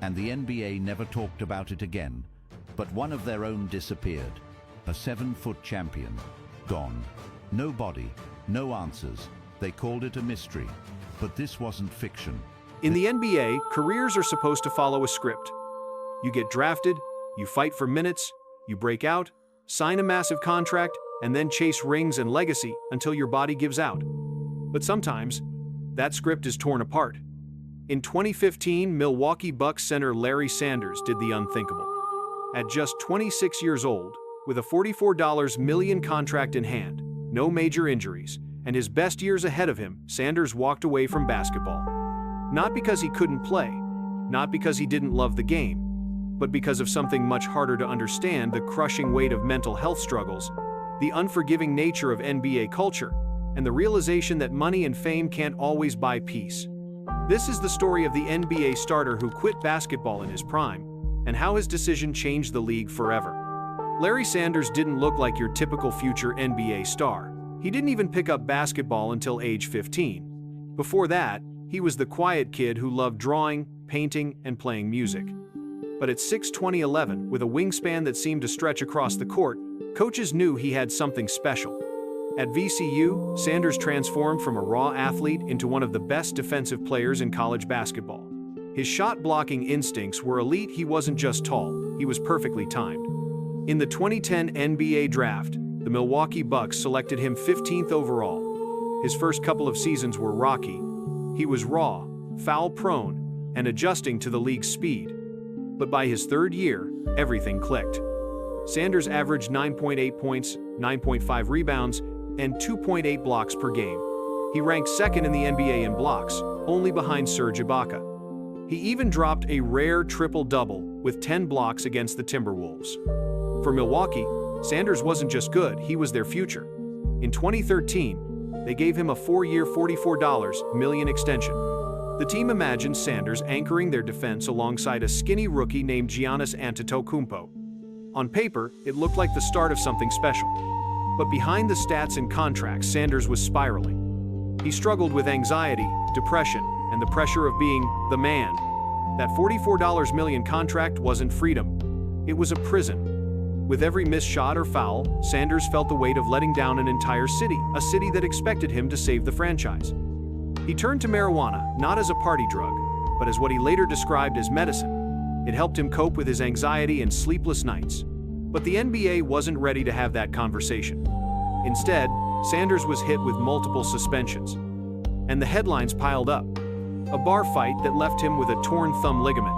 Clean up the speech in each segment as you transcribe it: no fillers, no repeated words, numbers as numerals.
and the NBA never talked about it again. But one of their own disappeared. A 7-foot champion. Gone. No body, no answers. They called it a mystery. But this wasn't fiction. In the NBA, careers are supposed to follow a script. You get drafted, you fight for minutes, you break out, sign a massive contract, and then chase rings and legacy until your body gives out. But sometimes, that script is torn apart. In 2015, Milwaukee Bucks center Larry Sanders did the unthinkable. At just 26 years old, with a $44 million contract in hand, no major injuries, and his best years ahead of him, Sanders walked away from basketball. Not because he couldn't play, not because he didn't love the game, but because of something much harder to understand: the crushing weight of mental health struggles, the unforgiving nature of NBA culture, and the realization that money and fame can't always buy peace. This is the story of the NBA starter who quit basketball in his prime, and how his decision changed the league forever. Larry Sanders didn't look like your typical future NBA star. He didn't even pick up basketball until age 15. Before that, he was the quiet kid who loved drawing, painting, and playing music. But at 6'11", with a wingspan that seemed to stretch across the court, coaches knew he had something special. At VCU, Sanders transformed from a raw athlete into one of the best defensive players in college basketball. His shot-blocking instincts were elite. He wasn't just tall, he was perfectly timed. In the 2010 NBA Draft, the Milwaukee Bucks selected him 15th overall. His first couple of seasons were rocky. He was raw, foul-prone, and adjusting to the league's speed. But by his third year, everything clicked. Sanders averaged 9.8 points, 9.5 rebounds, and 2.8 blocks per game. He ranked second in the NBA in blocks, only behind Serge Ibaka. He even dropped a rare triple-double with 10 blocks against the Timberwolves. For Milwaukee, Sanders wasn't just good, he was their future. In 2013, they gave him a 4-year, $44 million extension. The team imagined Sanders anchoring their defense alongside a skinny rookie named Giannis Antetokounmpo. On paper, it looked like the start of something special. But behind the stats and contracts, Sanders was spiraling. He struggled with anxiety, depression, and the pressure of being the man. That $44 million contract wasn't freedom. It was a prison. With every missed shot or foul, Sanders felt the weight of letting down an entire city, a city that expected him to save the franchise. He turned to marijuana, not as a party drug, but as what he later described as medicine. It helped him cope with his anxiety and sleepless nights. But the NBA wasn't ready to have that conversation. Instead, Sanders was hit with multiple suspensions. And the headlines piled up. A bar fight that left him with a torn thumb ligament.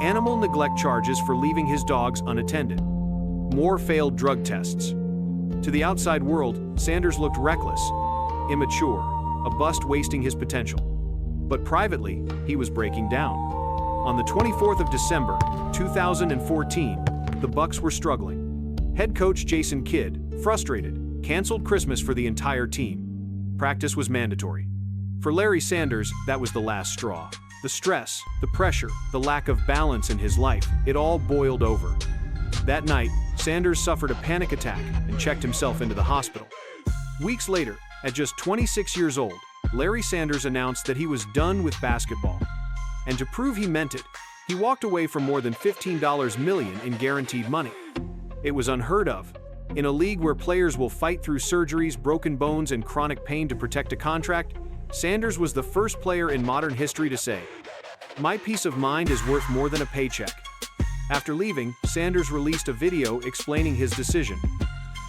Animal neglect charges for leaving his dogs unattended. More failed drug tests. To the outside world, Sanders looked reckless, immature, a bust wasting his potential. But privately, he was breaking down. On the 24th of December, 2014, the Bucks were struggling. Head coach Jason Kidd, frustrated, canceled Christmas for the entire team. Practice was mandatory. For Larry Sanders, that was the last straw. The stress, the pressure, the lack of balance in his life, it all boiled over. That night, Sanders suffered a panic attack and checked himself into the hospital. Weeks later, at just 26 years old, Larry Sanders announced that he was done with basketball. And to prove he meant it, he walked away from more than $15 million in guaranteed money. It was unheard of. In a league where players will fight through surgeries, broken bones, and chronic pain to protect a contract, Sanders was the first player in modern history to say, "My peace of mind is worth more than a paycheck." After leaving, Sanders released a video explaining his decision.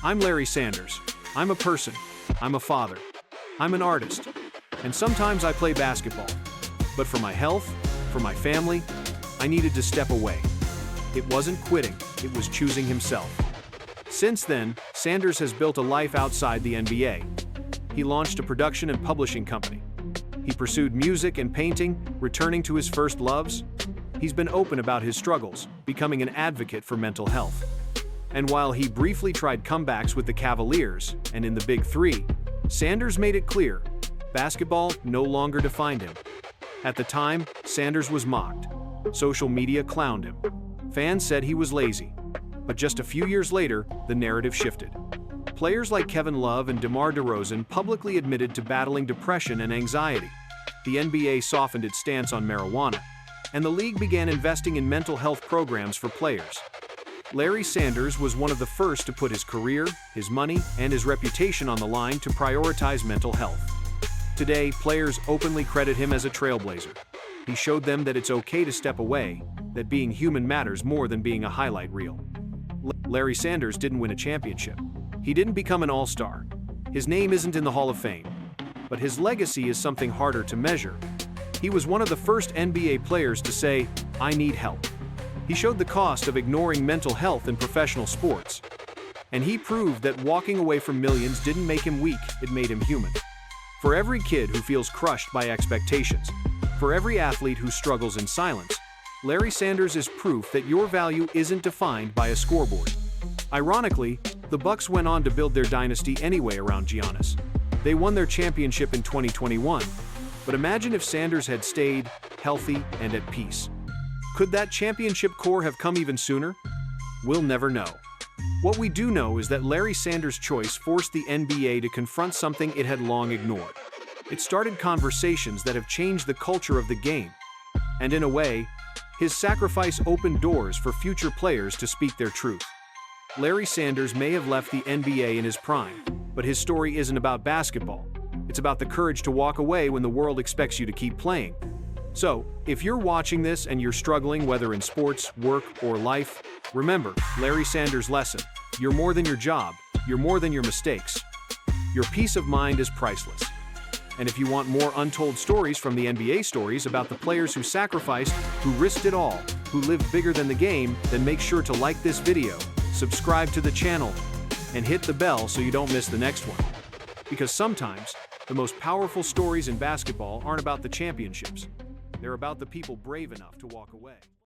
"I'm Larry Sanders. I'm a person. I'm a father. I'm an artist. And sometimes I play basketball. But for my health, for my family, I needed to step away." It wasn't quitting, it was choosing himself. Since then, Sanders has built a life outside the NBA. He launched a production and publishing company. He pursued music and painting, returning to his first loves. He's been open about his struggles, becoming an advocate for mental health. And while he briefly tried comebacks with the Cavaliers and in the Big Three, Sanders made it clear, basketball no longer defined him. At the time, Sanders was mocked. Social media clowned him. Fans said he was lazy. But just a few years later, the narrative shifted. Players like Kevin Love and DeMar DeRozan publicly admitted to battling depression and anxiety. The NBA softened its stance on marijuana. and the league began investing in mental health programs for players. Larry Sanders was one of the first to put his career, his money, and his reputation on the line to prioritize mental health. Today, players openly credit him as a trailblazer. He showed them that it's okay to step away, that being human matters more than being a highlight reel. Larry Sanders didn't win a championship. He didn't become an all-star. His name isn't in the Hall of Fame. But his legacy is something harder to measure. He was one of the first NBA players to say, "I need help." He showed the cost of ignoring mental health in professional sports. And he proved that walking away from millions didn't make him weak, it made him human. For every kid who feels crushed by expectations, for every athlete who struggles in silence, Larry Sanders is proof that your value isn't defined by a scoreboard. Ironically, the Bucks went on to build their dynasty anyway around Giannis. They won their championship in 2021, but imagine if Sanders had stayed healthy and at peace. Could that championship core have come even sooner? We'll never know. What we do know is that Larry Sanders' choice forced the NBA to confront something it had long ignored. It started conversations that have changed the culture of the game. And in a way, his sacrifice opened doors for future players to speak their truth. Larry Sanders may have left the NBA in his prime, but his story isn't about basketball. It's about the courage to walk away when the world expects you to keep playing. So, if you're watching this and you're struggling, whether in sports, work, or life, remember Larry Sanders' lesson. You're more than your job. You're more than your mistakes. Your peace of mind is priceless. And if you want more untold stories from the NBA stories about the players who sacrificed, who risked it all, who lived bigger than the game, then make sure to like this video, subscribe to the channel, and hit the bell so you don't miss the next one. Because sometimes, the most powerful stories in basketball aren't about the championships. They're about the people brave enough to walk away.